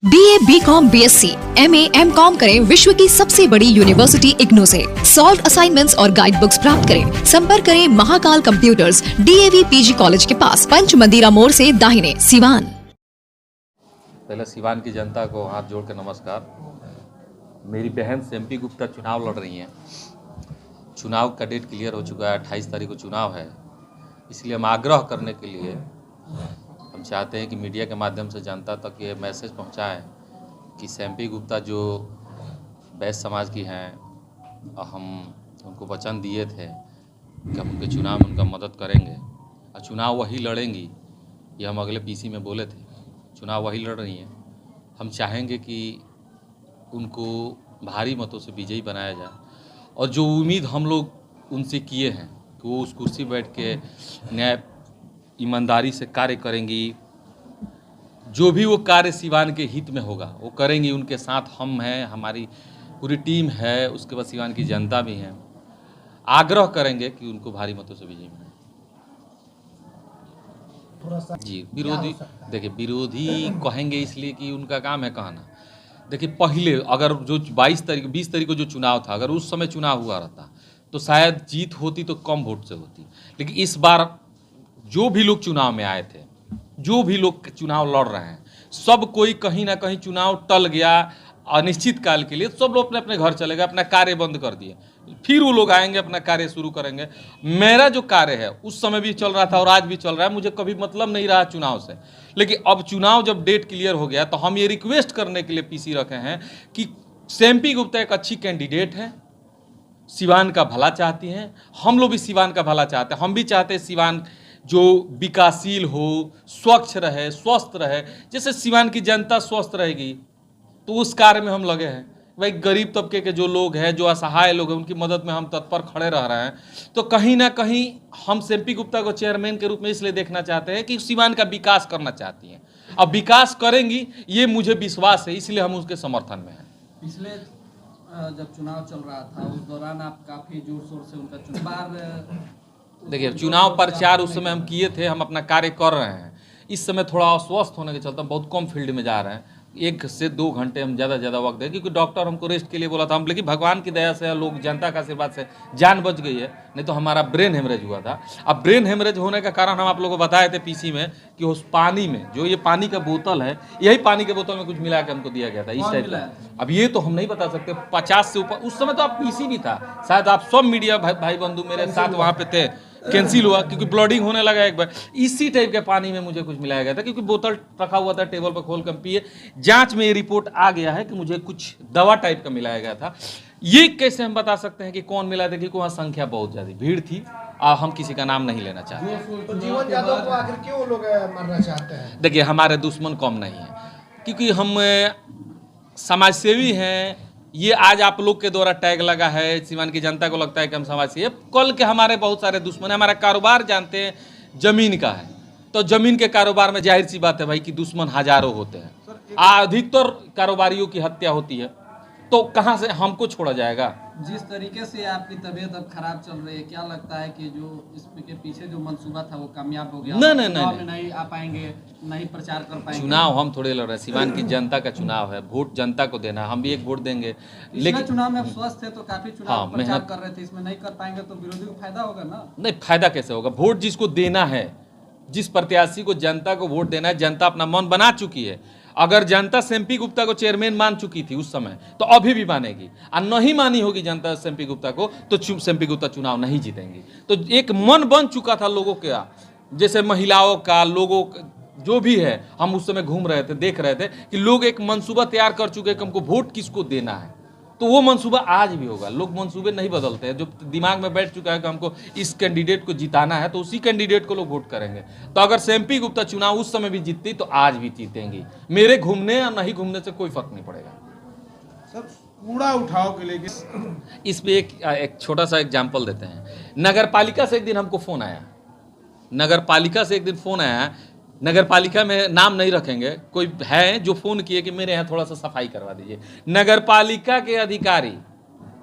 BA, BCom, BSc, MA, MCom करें विश्व की सबसे बड़ी यूनिवर्सिटी इग्नू से। सॉल्व असाइनमेंट्स और गाइड बुक्स प्राप्त करें। संपर्क करें Mahakal computers, DAV PG college के पास, पंच मंदिरा मोड़ से दाहिने, सिवान। पहले सिवान की जनता को हाथ जोड़ कर नमस्कार। मेरी बहन सेम्पी गुप्ता चुनाव लड़ रही हैं। चुनाव का डेट क्लियर हो चुका है, 28 तारीख को चुनाव है। इसलिए हम आग्रह करने के लिए हम चाहते हैं कि मीडिया के माध्यम से जनता तक ये मैसेज पहुंचाएं कि सेम्पी गुप्ता जो वैश्य समाज की हैं, हम उनको वचन दिए थे कि हम उनके चुनाव में उनका मदद करेंगे और चुनाव वही लड़ेंगी। ये हम अगले PC में बोले थे, चुनाव वही लड़ रही हैं। हम चाहेंगे कि उनको भारी मतों से विजयी बनाया जाए और जो उम्मीद हम लोग उनसे किए हैं कि वो उस कुर्सी बैठ के न्याय ईमानदारी से कार्य करेंगी, जो भी वो कार्य सिवान के हित में होगा वो करेंगी। उनके साथ हम हैं, हमारी पूरी टीम है, उसके बाद सिवान की जनता भी है। आग्रह करेंगे कि उनको भारी मतों से विजयी बनाए। जी, विरोधी देखिए, विरोधी कहेंगे इसलिए कि उनका काम है कहना। देखिए, पहले अगर जो 20 तारीख को जो चुनाव था, अगर उस समय चुनाव हुआ रहता तो शायद जीत होती तो कम वोट से होती। लेकिन इस बार जो भी लोग चुनाव में आए थे, जो भी लोग चुनाव लड़ रहे हैं, सब कोई कहीं ना कहीं चुनाव टल गया अनिश्चित काल के लिए। सब लोग अपने अपने घर चले गए, अपना कार्य बंद कर दिए। फिर वो लोग आएंगे, अपना कार्य शुरू करेंगे। मेरा जो कार्य है उस समय भी चल रहा था और आज भी चल रहा है, मुझे कभी मतलब नहीं रहा चुनाव से। लेकिन अब चुनाव जब डेट क्लियर हो गया तो हम ये रिक्वेस्ट करने के लिए PC रखे हैं कि सेम्पी गुप्ता एक अच्छी कैंडिडेट है, सिवान का भला चाहती हैं। हम लोग भी सिवान का भला चाहते हैं। हम भी चाहते हैं सिवान जो विकासशील हो, स्वच्छ रहे, स्वस्थ रहे। जैसे सिवान की जनता स्वस्थ रहेगी तो उस कार्य में हम लगे हैं। भाई, गरीब तबके के जो लोग हैं, जो असहाय लोग हैं, उनकी मदद में हम तत्पर खड़े रह रहे हैं। तो कहीं ना कहीं हम सेम्पी गुप्ता को चेयरमैन के रूप में इसलिए देखना चाहते हैं कि सिवान का विकास करना चाहती हैं। अब विकास करेंगी ये मुझे विश्वास है, इसलिए हम उसके समर्थन में हैं। पिछले जब चुनाव चल रहा था उस दौरान आप काफ़ी जोर शोर से उनका चुनाव देखिए, चुनाव प्रचार उस समय हम किए थे, हम अपना कार्य कर रहे हैं। इस समय थोड़ा अस्वस्थ होने के चलते हम बहुत कम फील्ड में जा रहे हैं। 1 से 2 घंटे हम ज़्यादा वक्त दें, क्योंकि डॉक्टर हमको रेस्ट के लिए बोला था। हम लेकिन भगवान की दया से, लोग जनता का आशीर्वाद से जान बच गई है, नहीं तो हमारा ब्रेन हेमरेज हुआ था। अब ब्रेन हेमरेज होने का कारण हम आप लोगों को बताए थे PC में कि उस पानी में जो ये पानी का बोतल है, यही पानी के बोतल में कुछ मिला के हमको दिया गया था, इस टाइप का। अब ये तो हम नहीं बता सकते। 50 से ऊपर उस समय तो आप PC भी था, शायद आप सब मीडिया भाई बंधु मेरे साथ वहाँ पे थे। कैंसिल हुआ क्योंकि ब्लडिंग होने लगा एक बार। इसी टाइप के पानी में मुझे कुछ मिलाया गया था, क्योंकि बोतल रखा हुआ था टेबल पर, खोल कर पिए। जांच में ये रिपोर्ट आ गया है कि मुझे कुछ दवा टाइप का मिलाया गया था। ये कैसे हम बता सकते हैं कि कौन मिला था? क्योंकि वहाँ संख्या बहुत ज़्यादा भीड़ थी। हम किसी का नाम नहीं लेना चाहते। तो जीवन यादव को आखिर क्यों लोग मारना चाहते हैं? देखिए, हमारे दुश्मन कम नहीं है, क्योंकि हम समाजसेवी हैं। ये आज आप लोग के द्वारा टैग लगा है, सिवान की जनता को लगता है कि हम समाज से। कल के हमारे बहुत सारे दुश्मन हैं। हमारा कारोबार जानते हैं, जमीन का है, तो जमीन के कारोबार में जाहिर सी बात है भाई कि दुश्मन हजारों होते हैं। अधिकतर कारोबारियों की हत्या होती है, तो कहाँ से हमको छोड़ा जाएगा? जिस तरीके से आपकी तबीयत अब खराब चल रही है, क्या लगता है कि जो इसके पीछे जो मंसूबा था वो कामयाब हो गया? नहीं आ पाएंगे, नहीं प्रचार कर पाएंगे। चुनाव हम थोड़े लड़ रहे हैं, सिवान की जनता का चुनाव है, वोट जनता को देना है। हम भी एक वोट देंगे, लेकिन चुनाव में स्वस्थ है तो काफी चुनाव प्रचार कर रहे थे, इसमें नहीं कर पाएंगे तो विरोधी को फायदा होगा ना? नहीं, फायदा कैसे होगा? वोट जिसको देना है, जिस प्रत्याशी को जनता को वोट देना है, जनता अपना मन बना चुकी है। अगर जनता सेम्पी गुप्ता को चेयरमैन मान चुकी थी उस समय, तो अभी भी मानेगी। और नहीं मानी होगी जनता सेम्पी गुप्ता को तो सेम्पी गुप्ता चुनाव नहीं जीतेंगी। तो एक मन बन चुका था लोगों का, जैसे महिलाओं का, लोगों जो भी है। हम उस समय घूम रहे थे, देख रहे थे कि लोग एक मंसूबा तैयार कर चुके हैं कि हमको वोट किसको देना है। तो वो मंसूबा आज भी होगा। लोग मंसूबे नहीं बदलते हैं। जो दिमाग में बैठ चुका है कि हमको इस कैंडिडेट को जिताना है, तो उसी कैंडिडेट को लोग वोट करेंगे। तो अगर सेम्पी गुप्ता चुनाव उस समय भी जीतती तो आज भी जीतेंगी। मेरे घूमने या नहीं घूमने से कोई फर्क नहीं पड़ेगा। सर, कूड़ा उठाओ के लेके इस पे एक छोटा सा एग्जाम्पल देते हैं। नगर पालिका से एक दिन हमको फ़ोन आया, नगर पालिका से एक दिन फ़ोन आया। नगर पालिका में नाम नहीं रखेंगे, कोई है जो फ़ोन किए कि मेरे यहाँ थोड़ा सा सफाई करवा दीजिए। नगर पालिका के अधिकारी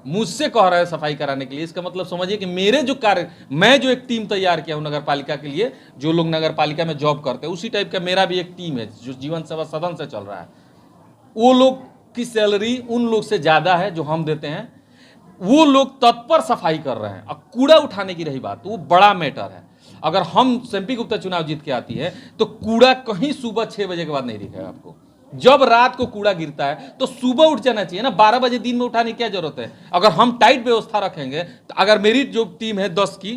मुझसे कह रहे हैं सफाई कराने के लिए। इसका मतलब समझिए कि मेरे जो कार्य, मैं जो एक टीम तैयार किया हूँ नगर पालिका के लिए, जो लोग नगर पालिका में जॉब करते हैं, उसी टाइप का मेरा भी एक टीम है जो जीवन सेवा सदन से चल रहा है। वो लोग की सैलरी उन लोग से ज़्यादा है जो हम देते हैं। वो लोग तत्पर सफाई कर रहे हैं। अब कूड़ा उठाने की रही बात, वो बड़ा मैटर है। अगर हम एमपी गुप्ता चुनाव जीत के आती है तो कूड़ा कहीं सुबह 6 बजे के बाद नहीं दिखेगा आपको। जब रात को कूड़ा गिरता है तो सुबह उठ जाना चाहिए ना, 12 बजे दिन में उठाने की क्या जरूरत है। अगर हम टाइट व्यवस्था रखेंगे तो अगर मेरी जो टीम है 10 की,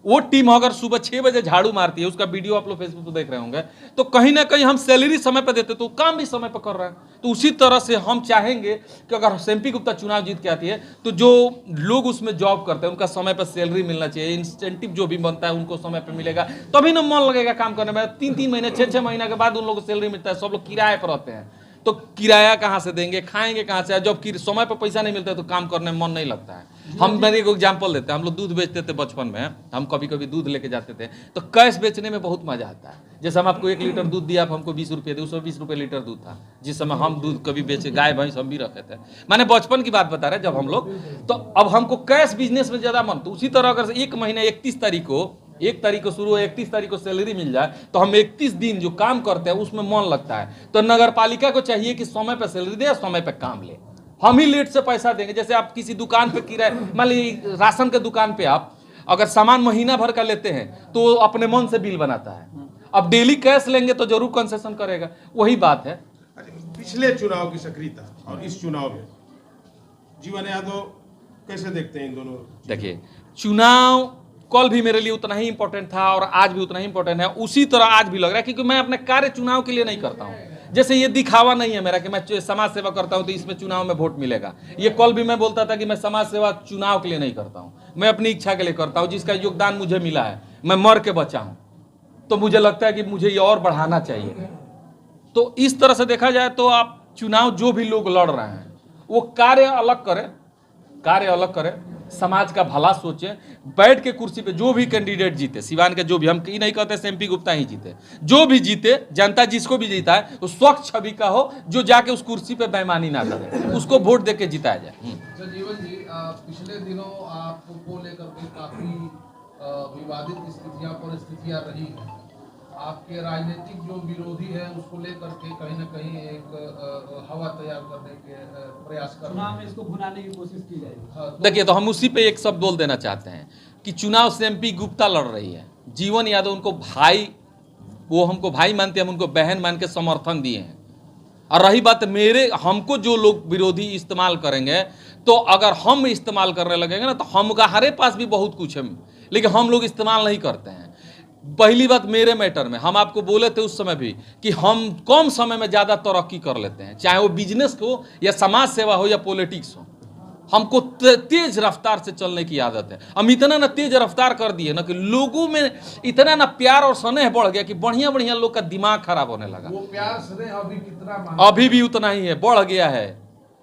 वो टीम अगर सुबह 6 बजे झाड़ू मारती है, उसका वीडियो आप लोग फेसबुक पर देख रहे होंगे, तो कहीं ना कहीं हम सैलरी समय पर देते तो काम भी समय पर कर रहे हैं। तो उसी तरह से हम चाहेंगे कि अगर एमपी गुप्ता चुनाव जीत के आती है तो जो लोग उसमें जॉब करते हैं उनका समय पर सैलरी मिलना चाहिए, इंसेंटिव जो भी बनता है उनको समय पर मिलेगा, तभी ना मन लगेगा काम करने में। 3-3 महीने 6-6 महीने के बाद उन लोगों को सैलरी मिलता है। सब लोग किराए पर रहते हैं, तो किराया कहाँ से देंगे, खाएंगे कहाँ से। जब समय पर पैसा नहीं मिलता है तो काम करने में मन नहीं लगता है। हम मेरे एक एग्जाम्पल देते हैं, हम लोग दूध बेचते थे बचपन में, हम कभी कभी दूध लेके जाते थे तो कैश बेचने में बहुत मजा आता है। जैसे हम आपको 1 लीटर दूध दिया, आप हमको 20 रुपये दे, 120 रुपये लीटर दूध था जिस समय हम दूध कभी बेचे, गाय भैंस हम भी रखे थे। मैंने बचपन की बात बता रहे जब हम लोग, तो अब हमको कैश बिजनेस में ज्यादा मन। तो उसी तरह अगर एक महीने 31 तारीख को शुरू हो, 31 तारीख को सैलरी मिल जाए तो हम 31 दिन जो काम करते हैं उसमें मन लगता है। तो नगर पालिका को चाहिए कि समय पर सैलरी दे, समय पर काम ले। हम ही लेट से पैसा देंगे। जैसे आप किसी दुकान पे किराए, मान लीजिए राशन के दुकान पे आप अगर सामान महीना भर का लेते हैं तो अपने मन से बिल बनाता है। अब डेली कैश लेंगे तो जरूर कंसेशन करेगा, वही बात है। पिछले चुनाव की सक्रियता और इस चुनाव में जीवन यादव कैसे देखते हैं इन दोनों? देखिए, चुनाव कल भी मेरे लिए उतना ही इंपॉर्टेंट था और आज भी उतना ही इंपॉर्टेंट है, उसी तरह आज भी लग रहा है, क्योंकि मैं अपने कार्य चुनाव के लिए नहीं करता हूं। जैसे ये दिखावा नहीं है मेरा कि मैं समाज सेवा करता हूं तो इसमें चुनाव में वोट मिलेगा। ये कल भी मैं बोलता था कि मैं समाज सेवा चुनाव के लिए नहीं करता हूं, मैं अपनी इच्छा के लिए करता हूं। जिसका योगदान मुझे मिला है, मैं मर के बचा हूं, तो मुझे लगता है कि मुझे ये और बढ़ाना चाहिए। तो इस तरह से देखा जाए तो आप चुनाव जो भी लोग लड़ रहे हैं वो कार्य अलग करें, समाज का भला सोचे, बैठ के कुर्सी पे जो भी कैंडिडेट जीते, सिवान के जो भी, हम ये नहीं कहते एमपी गुप्ता ही जीते, जो भी जीते, जनता जिसको भी जीता है वो स्वच्छ छवि का हो, जो जाके उस कुर्सी पे बेईमानी ना करे, उसको वोट दे के जिताया जाए। जीवन जी, पिछले दिनों आपको लेकर के काफी विवादित स्थितियां रही हैं। आपके राजनीतिक जो विरोधी है उसको लेकर के कहीं ना कहीं एक हवा तैयार करने के प्रयास कर रहे हैं, इसको भुनाने की कोशिश की जाएगी। देखिए, तो हम उसी पे एक शब्द बोल देना चाहते हैं कि चुनाव से एमपी गुप्ता लड़ रही है, जीवन यादव उनको भाई, वो हमको भाई मानते हैं, हम उनको बहन मान के समर्थन दिए हैं। और रही बात हमको जो लोग विरोधी इस्तेमाल करेंगे, तो अगर हम इस्तेमाल करने लगेंगे ना तो हमारे पास भी बहुत कुछ है, लेकिन हम लोग इस्तेमाल नहीं करते हैं। पहली बात, मेरे मैटर में हम आपको बोले थे उस समय भी कि हम कम समय में ज़्यादा तरक्की कर लेते हैं, चाहे वो बिजनेस हो या समाज सेवा हो या पॉलिटिक्स हो। हमको तेज रफ्तार से चलने की आदत है। हम इतना ना तेज रफ्तार कर दिए ना कि लोगों में इतना ना प्यार और स्नेह बढ़ गया कि बढ़िया बढ़िया लोग का दिमाग खराब होने लगा। वो प्यार स्नेह अभी कितना, अभी भी उतना ही है, बढ़ गया है।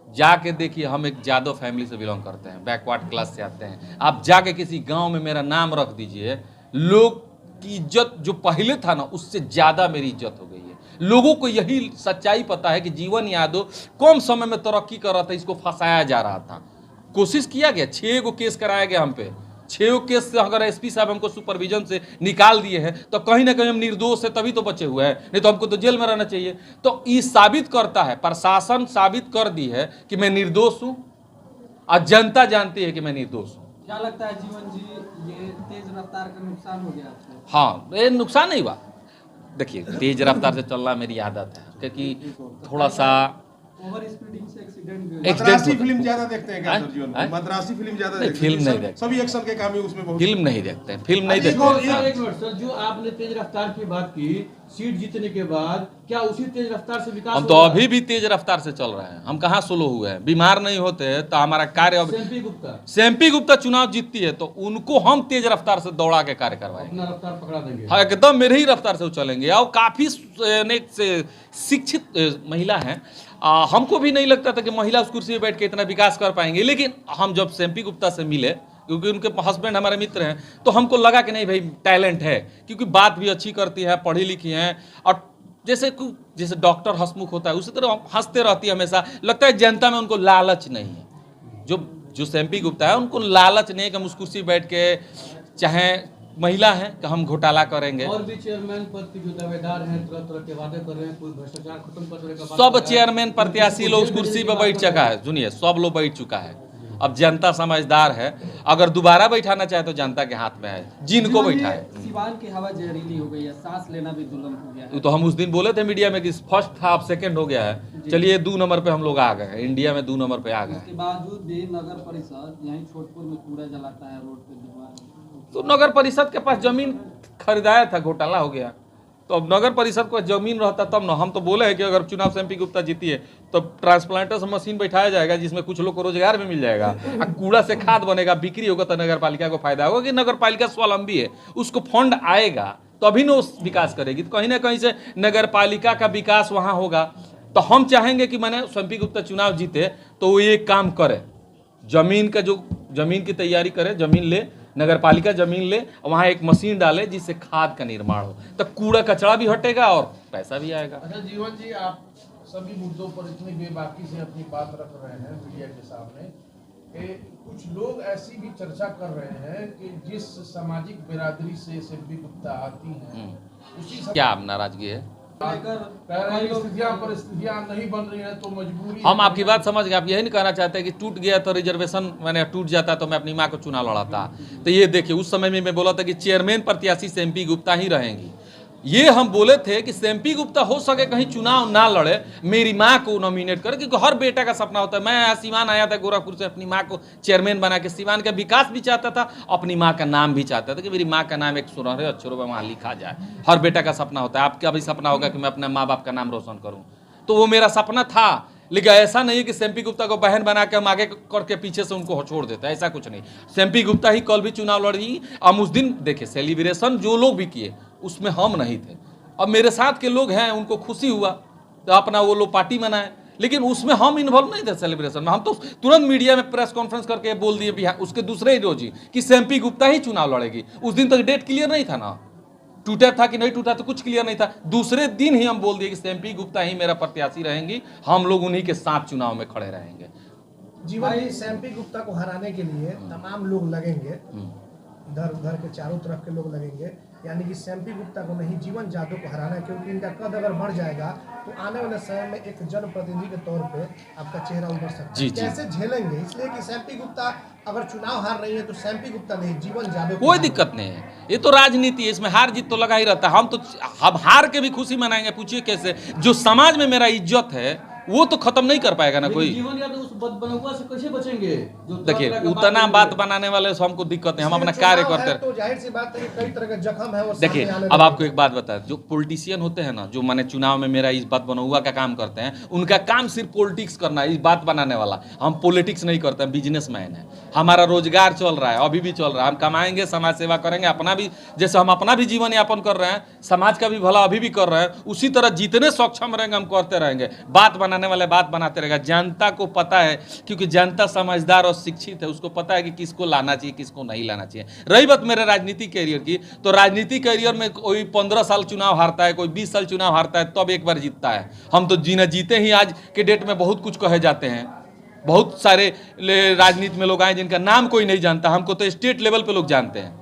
जाके देखिए, हम एक यादव फैमिली से बिलोंग करते हैं, बैकवर्ड क्लास से आते हैं। आप जाके किसी गांव में मेरा नाम रख दीजिए, लोग की इज्जत जो पहले था ना उससे ज्यादा मेरी इज्जत हो गई है। लोगों को यही सच्चाई पता है कि जीवन यादव कम समय में तरक्की कर रहा था, इसको फंसाया जा रहा था, कोशिश किया गया, 6 गो केस कराया गया हम पे। 6 केस से अगर एसपी साहब हमको सुपरविजन से निकाल दिए हैं तो कहीं ना कहीं हम निर्दोष है, तभी तो बचे हुए हैं, नहीं तो हमको तो जेल में रहना चाहिए। तो ये साबित करता है, प्रशासन साबित कर दी है कि मैं निर्दोष हूं और जनता जानती है कि मैं निर्दोष हूं। क्या लगता है जीवन जी, ये तेज रफ्तार का नुकसान हो गया आपको? हाँ, ये नुकसान नहीं हुआ। देखिए, तेज रफ्तार से चलना मेरी आदत है, क्योंकि थोड़ा सा ओवर स्पीडिंग से एक्सीडेंट। मद्रासी फिल्म ज्यादा देखते हैं क्या सर जीवन में? मद्रासी फिल्म ज्यादा देखते हैं? फिल्म नहीं देखते, सभी एक्शन के काम ही उसमें बहुत। फिल्म नहीं देखते, फिल्म नहीं देखते। एक मिनट सर, जो आपने तेज रफ्तार की बात की, सीट जीतने के बाद क्या उसी तेज रफ्तार से विकास? हम तो अभी भी तेज रफ्तार से चल रहे हैं, हम कहाँ स्लो हुए हैं। बीमार नहीं होते तो हमारा कार्य। एमपी गुप्ता चुनाव जीतती है तो उनको हम तेज रफ्तार से दौड़ा के कार्य करवाएंगे, अपना रफ्तार पकड़ा देंगे। हाँ, एकदम मेरे ही रफ्तार से वो चलेंगे। और काफी शिक्षित महिला हैं, हमको भी नहीं लगता था कि महिला उस कुर्सी पे बैठ के इतना विकास कर पाएंगे, लेकिन हम जब एमपी गुप्ता से मिले, क्योंकि उनके हस्बैंड हमारे मित्र हैं, तो हमको लगा कि नहीं भाई टैलेंट है, क्योंकि बात भी अच्छी करती है, पढ़ी लिखी हैं, और जैसे डॉक्टर हंसमुख होता है उसी तरह हंसते रहती है हमेशा। लगता है जनता में उनको लालच नहीं है। जो एमपी गुप्ता है उनको लालच नहीं है कि हम उस कुर्सी बैठ के चाहे महिला हैं कि हम घोटाला करेंगे। और भी चेयरमैन पद के जो दावेदार हैं तरह तरह के वादे कर रहे हैं, कोई भ्रष्टाचार खत्म करने का बात सब कर रहा है। चेयरमैन प्रत्याशी लोग उस कुर्सी पर बैठ चुका है, सुनिए सब लोग बैठ चुका है। अब जनता समझदार है, अगर दोबारा बैठाना चाहे तो जनता के हाथ में है, जिनको बैठा है। सिवान की हवा जहरीली हो गई है, सांस लेना भी दुर्लभ हो गया है। तो हम उस दिन बोले थे मीडिया में कि फर्स्ट था अब सेकंड हो गया है, चलिए 2 नंबर पे हम लोग आ गए, इंडिया में 2 नंबर पे आ गए। उसके बावजूद भी नगर परिषद यहीं छोटपुर में कूड़ा जलाता है रोड पे दीवार। तो नगर परिषद के पास जमीन खरीदाया था, घोटाला हो गया। तो अब नगर परिषद को जमीन रहता तब ना, हम तो बोले हैं कि अगर चुनाव से एमपी गुप्ता जीती है तो ट्रांसप्लांटर से मशीन बैठाया जाएगा जिसमें कुछ लोग को रोजगार भी मिल जाएगा, और कूड़ा से खाद बनेगा, बिक्री होगा तो नगर पालिका को फायदा होगा कि नगर पालिका स्वावलंबी है, उसको फंड आएगा तो अभी ना विकास करेगी, तो कहीं ना कहीं से नगर पालिका का विकास वहाँ होगा। तो हम चाहेंगे कि मैंने एमपी गुप्ता चुनाव जीते तो वो ये काम करे, जमीन की तैयारी करे, जमीन ले, नगर पालिका जमीन ले, वहाँ एक मशीन डाले जिससे खाद का निर्माण हो, तो कूड़ा कचरा भी हटेगा और पैसा भी आएगा। अच्छा जीवन जी, आप सभी मुद्दों पर इतनी बेबाकी से अपनी बात रख रहे हैं मीडिया के सामने कि कुछ लोग ऐसी भी चर्चा कर रहे हैं कि जिस सामाजिक बिरादरी से एमपी गुप्ता आती हैं उसी क्या नाराजगी है? परिस्थितियां नहीं बन रही हैं तो मजबूरी। हम आपकी बात समझ गए, आप यही नहीं कहना चाहते कि टूट गया तो रिजर्वेशन मैंने टूट जाता तो मैं अपनी माँ को चुनाव लड़ाता। तो ये देखिए उस समय में मैं बोला था कि चेयरमैन प्रत्याशी से एमपी गुप्ता ही रहेंगी, ये हम बोले थे कि एमपी गुप्ता हो सके कहीं चुनाव ना लड़े, मेरी माँ को नॉमिनेट करे, क्योंकि हर बेटा का सपना होता है। मैं सिवान आया था गोरखपुर से, अपनी माँ को चेयरमैन बना के सिवान का विकास भी चाहता था, अपनी माँ का नाम भी चाहता था कि मेरी माँ का नाम एक सुनहरे अक्षरों में वहाँ लिखा जाए। हर बेटा का सपना होता है, आपका भी सपना होगा कि मैं अपने माँ बाप का नाम रोशन करूँ, तो वो मेरा सपना था। लेकिन ऐसा नहीं है कि एमपी गुप्ता को बहन बना के हम आगे करके पीछे से उनको छोड़ देते, ऐसा कुछ नहीं। एमपी गुप्ता ही कल भी चुनाव लड़ी। हम उस दिन देखिए सेलिब्रेशन जो लोग भी किए उसमें हम नहीं थे, अब मेरे साथ के लोग हैं उनको खुशी हुआ तो अपना वो लोग पार्टी मनाए, लेकिन उसमें हम इन्वॉल्व नहीं थे सेलिब्रेशन में। हम तो तुरंत मीडिया में प्रेस कॉन्फ्रेंस करके बोल दिए बिहार उसके दूसरे ही रोज ही कि एमपी गुप्ता ही चुनाव लड़ेगी। उस दिन तक डेट क्लियर नहीं था ना, टूटा था कि नहीं टूटा तो कुछ क्लियर नहीं था। दूसरे दिन ही हम बोल दिए कि एमपी गुप्ता ही मेरा प्रत्याशी रहेंगी, हम लोग उन्हीं के साथ चुनाव में खड़े रहेंगे। जीवन जी, एमपी गुप्ता को हराने के लिए तमाम लोग लगेंगे, इधर उधर के चारों तरफ के लोग लगेंगे, यानी कि एमपी गुप्ता को नहीं जीवन जादव को हराना है, क्योंकि इनका कद अगर बढ़ जाएगा तो आने वाले समय में एक जनप्रतिनिधि के तौर पे आपका चेहरा उभर सकता है। कैसे झेलेंगे? इसलिए कि एमपी गुप्ता अगर चुनाव हार रही है तो एमपी गुप्ता नहीं, जीवन जादव। कोई दिक्कत नहीं है, ये तो राजनीति है, इसमें हार जीत तो लगा ही रहता है। हम हार के भी खुशी मनाएंगे। पूछिए कैसे? जो समाज में मेरा इज्जत है वो तो खत्म नहीं कर पाएगा ना कोई। जीवन यादव उस बदबनुआ से कैसे बचेंगे? देखिए उतना बात बनाने वाले से हमको दिक्कत है, हम अपना कार्य करते हैं। तो जाहिर सी बात है कि कई तरह के जख्म है वो। देखिए अब आपको एक बात बताए, जो पॉलिटिशियन होते हैं ना, जो माने चुनाव में मेरा इस बात बनौआ का काम करते हैं, उनका काम सिर्फ पॉलिटिक्स करना है, इस बात बनाने वाला। हम पॉलिटिक्स नहीं करते हैं, बिजनेसमैन है, हमारा रोजगार चल रहा है, अभी भी चल रहा है। हम कमाएंगे, समाज सेवा करेंगे, अपना भी जैसे हम अपना भी जीवन यापन कर रहे हैं, समाज का भी भला अभी भी कर रहे हैं, उसी तरह जितने सक्षम रहेंगे हम करते रहेंगे। बात बनाने वाले बात बनाते रहेगा। जनता को पता है, क्योंकि जनता समझदार और शिक्षित है, उसको पता है कि किसको लाना चाहिए किसको नहीं लाना चाहिए। रही बात मेरे राजनीतिक कैरियर की, तो राजनीतिक कैरियर में कोई 15 साल चुनाव हारता है, कोई 20 साल चुनाव हारता है, तब एक बार जीतता है। हम तो जीते ही आज के डेट में बहुत कुछ कहे जाते हैं। बहुत सारे राजनीति में लोग आए जिनका नाम कोई नहीं जानता, हमको तो स्टेट लेवल पे लोग जानते हैं।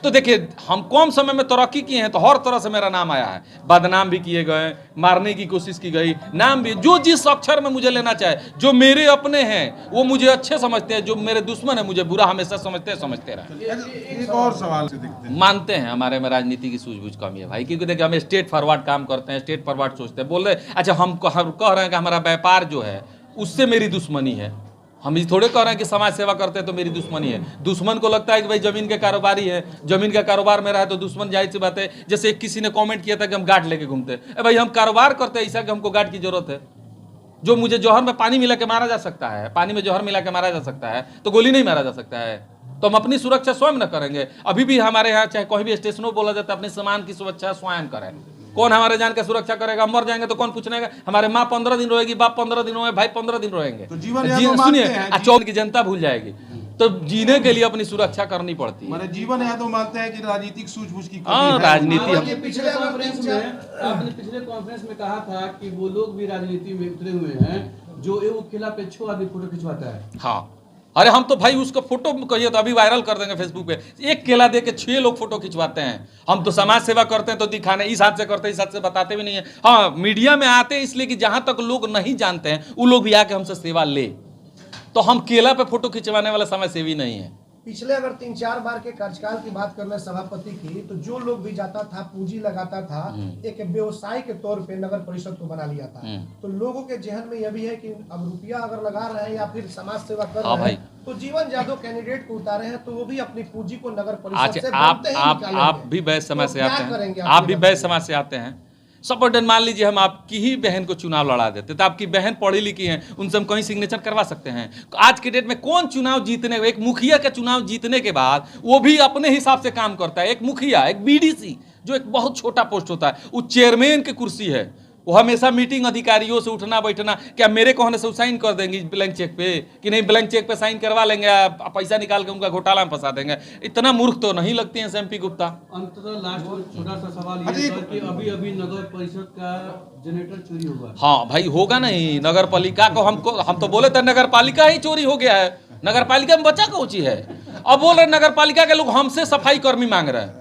तो देखिए हम कम समय में तरक्की किए हैं, तो हर तरह से मेरा नाम आया है। बदनाम भी किए गए, मारने की कोशिश की गई, नाम भी, जो जिस अक्षर में मुझे लेना चाहे, जो मेरे अपने हैं वो मुझे अच्छे समझते हैं, जो मेरे दुश्मन है मुझे बुरा हमेशा समझते रहे। एक और सवाल से देखते हैं। मानते हैं हमारे में राजनीति की सूझबूझ कमी है भाई, क्योंकि देखिए हम स्टेट फॉरवर्ड काम करते हैं, स्टेट फॉरवर्ड सोचते हैं। बोल रहे अच्छा हम कह रहे हैं कि हमारा व्यापार जो है उससे मेरी दुश्मनी है। हम ये थोड़े कह रहे हैं कि समाज सेवा करते हैं तो मेरी दुश्मनी है। दुश्मन को लगता है कि भाई जमीन के कारोबारी है, जमीन का कारोबार मेरा है, तो दुश्मन जाहिर सी बात है। जैसे किसी ने कमेंट किया था कि हम गार्ड लेके घूमते हैं, भाई हम कारोबार करते हैं, ऐसा कि हमको गार्ड की जरूरत है? जो मुझे जौहर में पानी मिला के मारा जा सकता है, पानी में जौहर मिला के मारा जा सकता है, तो गोली नहीं मारा जा सकता है। तो हम अपनी सुरक्षा स्वयं न करेंगे? अभी भी हमारे यहाँ चाहे कोई भी स्टेशनों बोला जाता है अपने सामान की सुरक्षा स्वयं करें। कौन हमारे जान का सुरक्षा करेगा? हम मर जाएंगे तो कौन पूछनेगा? हमारे माँ 15 दिन रहेगी, बाप 15 दिन होंगे, भाई 15 दिन रहेंगे, तो जीवन सुनिए 14 की जनता भूल जाएगी। तो जीने के लिए अपनी सुरक्षा करनी पड़ती है। माने जीवन यादव मानते हैं कि राजनीतिक सूझबूझ की कमी हाँ, है। राजनीति आपने पिछले कॉन्फ्रेंस में कहा था कि वो लोग भी राजनीति में उतरे हुए हैं जो एवं खिलाफ छो आदमी फोटो खिंचवाता है। हाँ, अरे हम तो भाई उसको फोटो कहिए तो अभी वायरल कर देंगे फेसबुक पे। एक केला दे के 6 लोग फोटो खिंचवाते हैं। हम तो समाज सेवा करते हैं तो दिखाने इस हाथ से करते हैं, इस हाथ से बताते भी नहीं है। हाँ, मीडिया में आते हैं इसलिए कि जहां तक लोग नहीं जानते हैं वो लोग भी आके हमसे सेवा ले। तो हम केला पे फोटो खिंचवाने वाला समाज सेवी नहीं है। पिछले अगर 3-4 बार के कार्यकाल की बात कर ले सभापति की, तो जो लोग भी जाता था पूंजी लगाता था, एक व्यवसाय के तौर पे नगर परिषद को बना लिया था। तो लोगों के जहन में यह भी है कि अब रुपया अगर लगा रहे हैं या फिर समाज सेवा कर रहे हैं, तो जीवन जादव कैंडिडेट को उतारे हैं तो वो भी अपनी पूंजी को नगर परिषद से आप भी बैच समाज से आते हैं, आप भी बैच समाज से आते हैं। सपोर्टन मान लीजिए हम आपकी ही बहन को चुनाव लड़ा देते तो आपकी बहन पढ़ी लिखी है, उनसे हम कहीं सिग्नेचर करवा सकते हैं। आज के डेट में कौन चुनाव जीतने, एक मुखिया का चुनाव जीतने के बाद वो भी अपने हिसाब से काम करता है। एक मुखिया, एक बीडीसी जो एक बहुत छोटा पोस्ट होता है, वो चेयरमैन की कुर्सी है, वो हमेशा मीटिंग अधिकारियों से उठना बैठना, क्या मेरे कहने से साइन कर देंगे ब्लैंक चेक पे कि नहीं, ब्लैंक चेक पे साइन करवा लेंगे, पैसा निकाल के उनका घोटाला में फंसा देंगे। इतना मूर्ख तो नहीं लगती हैं एमपी गुप्ता। अंततः लास्ट में छोटा सा सवाल ये था कि अभी नगर परिषद का जनरेटर चोरी हुआ। हाँ भाई, होगा नहीं। नगर पालिका को हम तो बोले थे नगर पालिका ही चोरी हो गया है, नगर पालिका में बचा कौन ची है। अब बोल रहे नगर पालिका के लोग हमसे सफाई कर्मी मांग रहे हैं।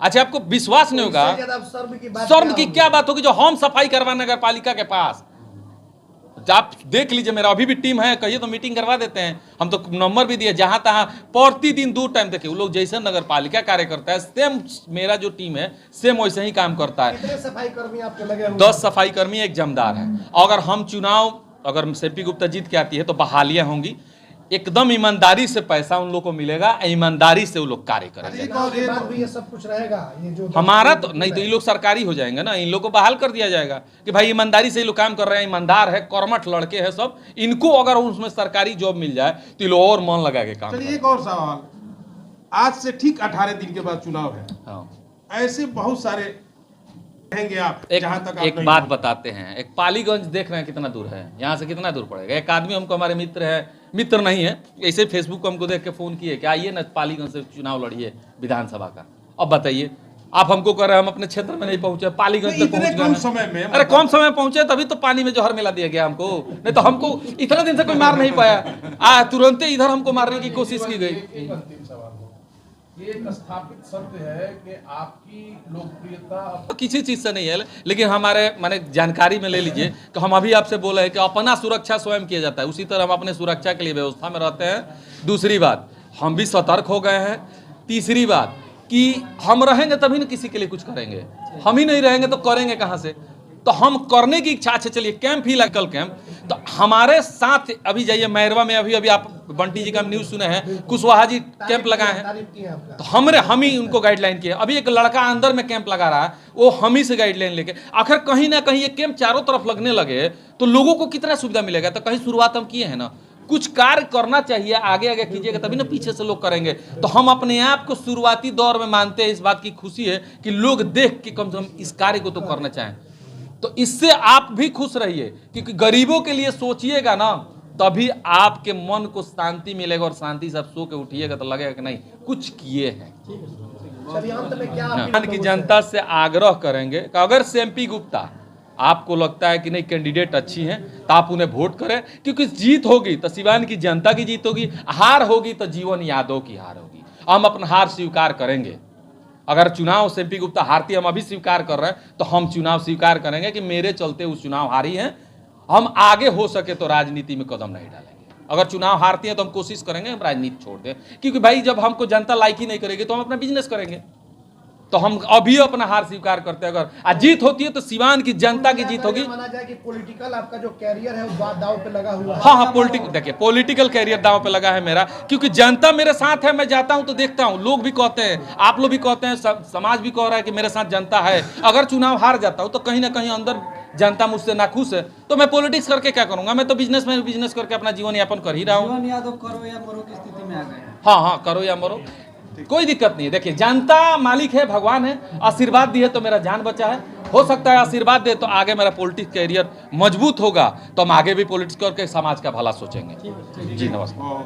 अच्छा, आपको विश्वास नहीं होगा, शर्म की क्या बात होगी जो हम सफाई करवा नगर पालिका के पास। आप देख लीजिए, मेरा अभी भी टीम है, कहिए तो मीटिंग करवा देते हैं। हम तो नंबर भी दिए, जहां तहां प्रतिदिन 2 टाइम देखिए, वो लोग जैसे नगर पालिका कार्य करता है सेम मेरा जो टीम है सेम वैसे ही काम करता है। कितने सफाई कर्मी आपके लगे हुए? 10 सफाई कर्मी, एक जमदार है। अगर हम चुनाव, अगर एमपी गुप्ता जीत के आती है तो बहालियां होंगी, एकदम ईमानदारी से पैसा उन लोग को मिलेगा, ईमानदारी से वो लोग कार्य करेंगे। ये सब कुछ रहेगा, ये जो हमारा तो नहीं, तो ये लोग सरकारी हो जाएंगे ना, इन लोग को बहाल कर दिया जाएगा कि भाई ईमानदारी से ये लोग काम कर रहे हैं, ईमानदार है, कर्मठ लड़के हैं सब, इनको अगर उसमें सरकारी जॉब मिल जाए तो ये लोग और मन लगा के काम। चलिए एक और सवाल, आज से ठीक 18 दिन के बाद चुनाव है। हाँ। ऐसे बहुत सारे रहेंगे आप, जहां तक एक बात बताते हैं, एक पालीगंज देख रहे हैं कितना दूर है, यहाँ से कितना दूर पड़ेगा। एक आदमी हमको, हमारे मित्र है, मित्र नहीं है, ऐसे फेसबुक को हमको देख के फोन किए कि आइए ना पालीगंज से चुनाव लड़िए विधानसभा का। अब बताइए, आप हमको कह रहे हैं हम अपने क्षेत्र में नहीं पहुंचे, पालीगंज तक पहुंच कम समय में। अरे कम समय पहुंचे तभी तो पानी में जहर मिला दिया गया हमको, नहीं तो हमको इतना दिन से कोई मार नहीं पाया। तुरंत इधर हमको मारने की कोशिश की गई। एक अंतिम सवाल, ये एक स्थापित सत्य है कि आपकी लोकप्रियता किसी चीज से नहीं है, लेकिन हमारे माने जानकारी में ले लीजिए कि हम अभी आपसे बोले हैं कि अपना सुरक्षा स्वयं किया जाता है, उसी तरह हम अपने सुरक्षा के लिए व्यवस्था में रहते हैं। दूसरी बात, हम भी सतर्क हो गए हैं। तीसरी बात कि हम रहेंगे तभी ना किसी के लिए कुछ करेंगे, हम ही नहीं रहेंगे तो करेंगे कहाँ से। तो हम करने की इच्छा से, चलिए कैंप ही लगा, कल कैंप, तो हमारे साथ अभी जाइए मैरवा में, अभी आप बंटी जी का न्यूज सुने हैं, कुशवाहा जी कैंप लगाए हैं, तो हम ही उनको गाइडलाइन किए। अभी एक लड़का अंदर में कैंप लगा रहा है, वो हम ही से गाइडलाइन लेके, आखिर कहीं ना कहीं ये कैंप चारों तरफ लगने लगे तो लोगों को कितना सुविधा मिलेगा। तो कहीं शुरुआत हम किए हैं ना, कुछ कार्य करना चाहिए, आगे आगे कीजिएगा तभी ना पीछे से लोग करेंगे। तो हम अपने आप को शुरुआती दौर में मानते हैं, इस बात की खुशी है कि लोग देख के कम से कम इस कार्य को तो करना चाहें। तो इससे आप भी खुश रहिए, क्योंकि गरीबों के लिए सोचिएगा ना, तभी आपके मन को शांति मिलेगा, और शांति से आप सो के उठिएगा तो लगेगा कि नहीं कुछ किए हैं। की जनता से आग्रह करेंगे कि अगर एमपी गुप्ता आपको लगता है कि नहीं कैंडिडेट अच्छी हैं तो आप उन्हें वोट करें, क्योंकि जीत होगी तो सिवान की जनता की जीत होगी, हार होगी तो जीवन यादव की हार होगी। हम अपना हार स्वीकार करेंगे। अगर चुनाव से एमपी गुप्ता हारती, हम अभी स्वीकार कर रहे हैं, तो हम चुनाव स्वीकार करेंगे कि मेरे चलते उस चुनाव हारी हैं। हम आगे हो सके तो राजनीति में कदम नहीं डालेंगे। अगर चुनाव हारती है तो हम कोशिश करेंगे हम राजनीति छोड़ दें, क्योंकि भाई जब हमको जनता लाइक ही नहीं करेगी तो हम अपना बिजनेस करेंगे। तो हम अभी अपना हार स्वीकार करते हैं। अगर जीत होती है तो सिवान की जनता की जीत होगी। माना जाए कि पॉलिटिकल आपका जो कैरियर है वो दांव पे लगा हुआ है। हाँ, देखिए पॉलिटिकल कैरियर दांव पे लगा है मेरा, क्योंकि जनता मेरे साथ है। मैं जाता हूं तो देखता हूं, लोग भी कहते हैं, आप लोग भी कहते हैं, समाज भी कह रहा है कि मेरे साथ जनता है। अगर चुनाव हार जाता हूं तो कहीं ना कहीं अंदर जनता मुझसे नाखुश है, तो मैं पॉलिटिक्स करके क्या करूंगा। मैं तो बिजनेस में बिजनेस करके अपना जीवन यापन कर ही रहा हूँ। जीवन यादव करो या मरो की स्थिति में आ गए। हाँ, करो या मरो, कोई दिक्कत नहीं है। देखिए जनता मालिक है, भगवान है, आशीर्वाद दी है तो मेरा जान बचा है। हो सकता है आशीर्वाद दे तो आगे मेरा पॉलिटिक्स कैरियर मजबूत होगा, तो हम आगे भी पॉलिटिक्स करके समाज का भला सोचेंगे। जी नमस्कार।